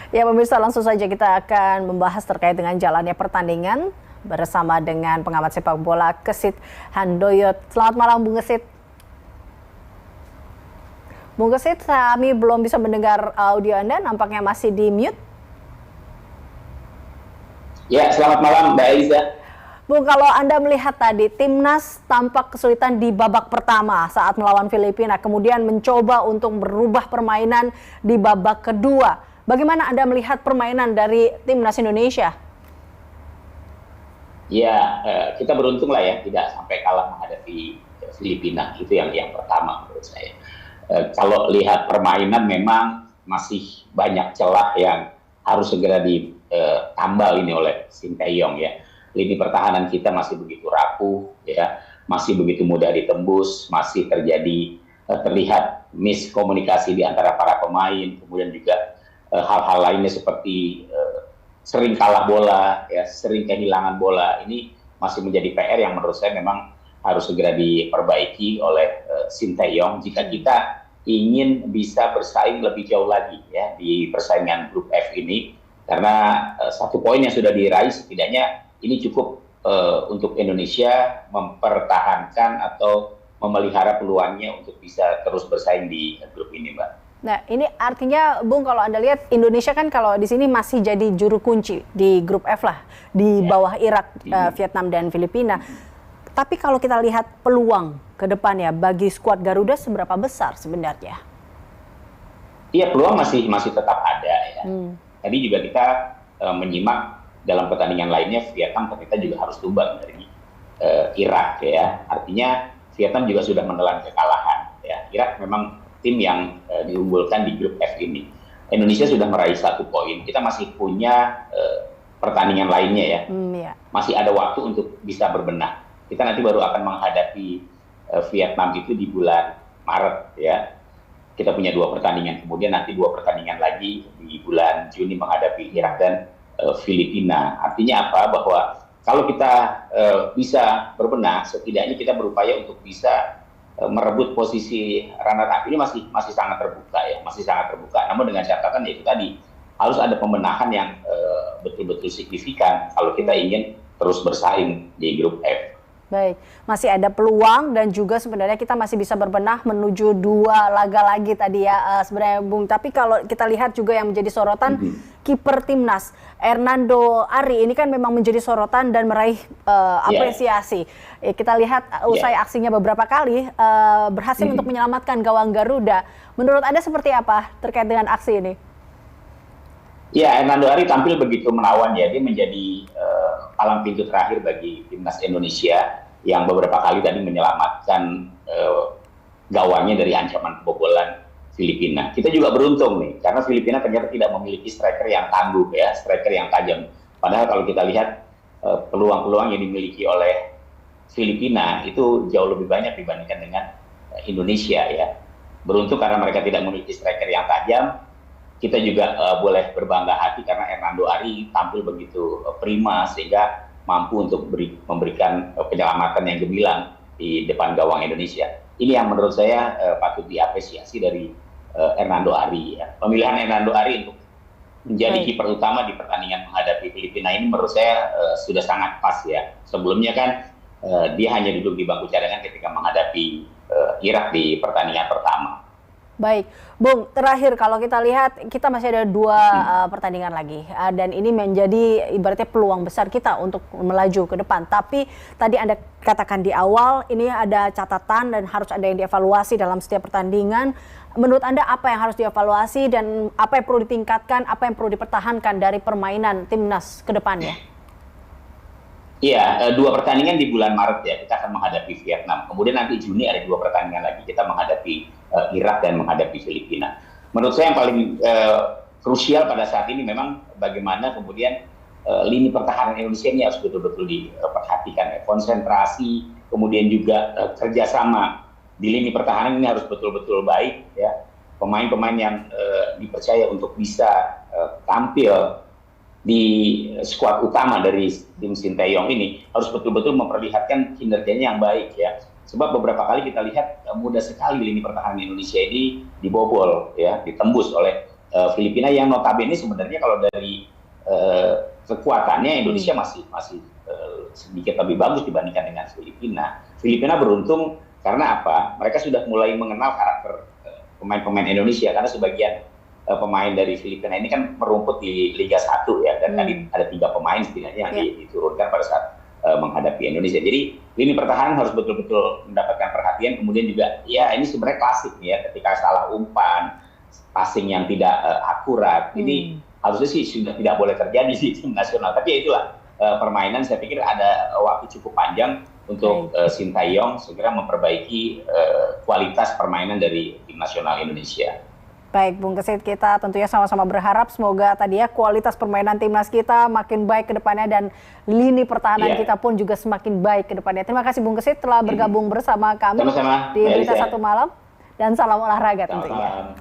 Ya pemirsa, langsung saja kita akan membahas terkait dengan jalannya pertandingan bersama dengan pengamat sepak bola Kesit Handoyo. Selamat malam Bung Kesit. Bung Kesit, kami belum bisa mendengar audio Anda, nampaknya masih di mute. Ya, selamat malam Mbak Eliza. Bung, kalau Anda melihat tadi, timnas tampak kesulitan di babak pertama saat melawan Filipina, kemudian mencoba untuk merubah permainan di babak kedua. Bagaimana Anda melihat permainan dari timnas Indonesia? Ya, kita beruntung lah ya, tidak sampai kalah menghadapi Filipina. Itu yang pertama menurut saya. Kalau lihat permainan memang masih banyak celah yang harus segera ditambal ini oleh Sinteyong ya. Lini pertahanan kita masih begitu rapuh, ya, masih begitu mudah ditembus, masih terlihat miskomunikasi di antara para pemain, kemudian juga hal-hal lainnya seperti sering kalah bola, ya, sering kehilangan bola. Ini masih menjadi PR yang menurut saya memang harus segera diperbaiki oleh Sinteyong jika kita ingin bisa bersaing lebih jauh lagi ya di persaingan grup F ini, karena 1 poin yang sudah diraih setidaknya ini cukup untuk Indonesia mempertahankan atau memelihara peluangnya untuk bisa terus bersaing di grup ini, Mbak. Nah, ini artinya, Bung, kalau Anda lihat Indonesia kan kalau di sini masih jadi juru kunci di grup F lah, di bawah Irak, Vietnam dan Filipina. Tapi kalau kita lihat peluang ke depannya bagi skuad Garuda seberapa besar sebenarnya? Iya, peluang masih tetap ada ya. Tadi juga kita menyimak dalam pertandingan lainnya, Vietnam ternyata juga harus tumbang dari Irak ya. Artinya Vietnam juga sudah menelan kekalahan ya. Irak memang tim yang diunggulkan di grup F ini. Indonesia sudah meraih 1 poin. Kita masih punya pertandingan lainnya ya. Masih ada waktu untuk bisa berbenah. Kita nanti baru akan menghadapi Vietnam itu di bulan Maret ya. Kita punya 2 pertandingan, kemudian nanti 2 pertandingan lagi di bulan Juni menghadapi Irak dan Filipina. Artinya apa? Bahwa kalau kita bisa berbenah, setidaknya kita berupaya untuk bisa merebut posisi runner up. Ini masih sangat terbuka ya, masih sangat terbuka. Namun dengan catatan yaitu tadi harus ada pembenahan yang betul-betul signifikan kalau kita ingin terus bersaing di grup F. Baik, masih ada peluang dan juga sebenarnya kita masih bisa berbenah menuju 2 laga lagi tadi ya sebenarnya Bung. Tapi kalau kita lihat juga yang menjadi sorotan kiper timnas Hernando Ari ini kan memang menjadi sorotan dan meraih apresiasi. Kita lihat usai aksinya beberapa kali berhasil untuk menyelamatkan gawang Garuda. Menurut Anda seperti apa terkait dengan aksi ini? Ya, Hernando Ari tampil begitu menawan ya. Dia menjadi palang pintu terakhir bagi timnas Indonesia yang beberapa kali tadi menyelamatkan gawangnya dari ancaman kebobolan Filipina. Kita juga beruntung nih, karena Filipina ternyata tidak memiliki striker yang tangguh ya, striker yang tajam. Padahal kalau kita lihat peluang-peluang yang dimiliki oleh Filipina itu jauh lebih banyak dibandingkan dengan Indonesia ya. Beruntung karena mereka tidak memiliki striker yang tajam. Kita juga boleh berbangga hati karena Hernando Ari tampil begitu prima sehingga mampu untuk memberikan penyelamatan yang gemilang di depan gawang Indonesia. Ini yang menurut saya patut diapresiasi dari Hernando Ari ya. Pemilihan Hernando Ari untuk menjadi kiper utama di pertandingan menghadapi Filipina ini menurut saya sudah sangat pas ya. Sebelumnya kan dia hanya duduk di bangku cadangan ketika menghadapi Irak di pertandingan pertama. Baik, Bung, terakhir kalau kita lihat kita masih ada 2 pertandingan lagi dan ini menjadi ibaratnya peluang besar kita untuk melaju ke depan. Tapi tadi Anda katakan di awal ini ada catatan dan harus ada yang dievaluasi dalam setiap pertandingan. Menurut Anda apa yang harus dievaluasi dan apa yang perlu ditingkatkan, apa yang perlu dipertahankan dari permainan timnas ke depannya? Iya, 2 pertandingan di bulan Maret ya, kita akan menghadapi Vietnam. Kemudian nanti Juni ada 2 pertandingan lagi, kita menghadapi Irak dan menghadapi Filipina. Menurut saya yang paling krusial pada saat ini memang bagaimana kemudian lini pertahanan Indonesia ini harus betul-betul diperhatikan ya. Konsentrasi, kemudian juga kerjasama di lini pertahanan ini harus betul-betul baik ya. Pemain-pemain yang dipercaya untuk bisa tampil di skuad utama dari tim Sinteyong ini harus betul-betul memperlihatkan kinerjanya yang baik ya. Sebab beberapa kali kita lihat mudah sekali lini pertahanan Indonesia ini dibobol ya, ditembus oleh Filipina yang notabene sebenarnya kalau dari kekuatannya Indonesia masih sedikit lebih bagus dibandingkan dengan Filipina. Filipina beruntung karena apa? Mereka sudah mulai mengenal karakter pemain-pemain Indonesia karena sebagian pemain dari Filipina ini kan merumput di Liga 1 ya, dan tadi ada 3 pemain setidaknya yang diturunkan pada saat menghadapi Indonesia. Jadi lini pertahanan harus betul-betul mendapatkan perhatian. Kemudian juga ya ini sebenarnya klasik nih ya, ketika salah umpan, passing yang tidak akurat, ini harusnya sih sudah tidak boleh terjadi di tim nasional. Tapi ya itulah permainan, saya pikir ada waktu cukup panjang untuk Sintayong segera memperbaiki kualitas permainan dari tim nasional Indonesia. Baik, Bung Kesit, kita tentunya sama-sama berharap semoga tadi ya kualitas permainan timnas kita makin baik ke depannya dan lini pertahanan kita pun juga semakin baik ke depannya. Terima kasih Bung Kesit telah bergabung bersama kami di Berita Satu Malam dan salam olahraga tentunya.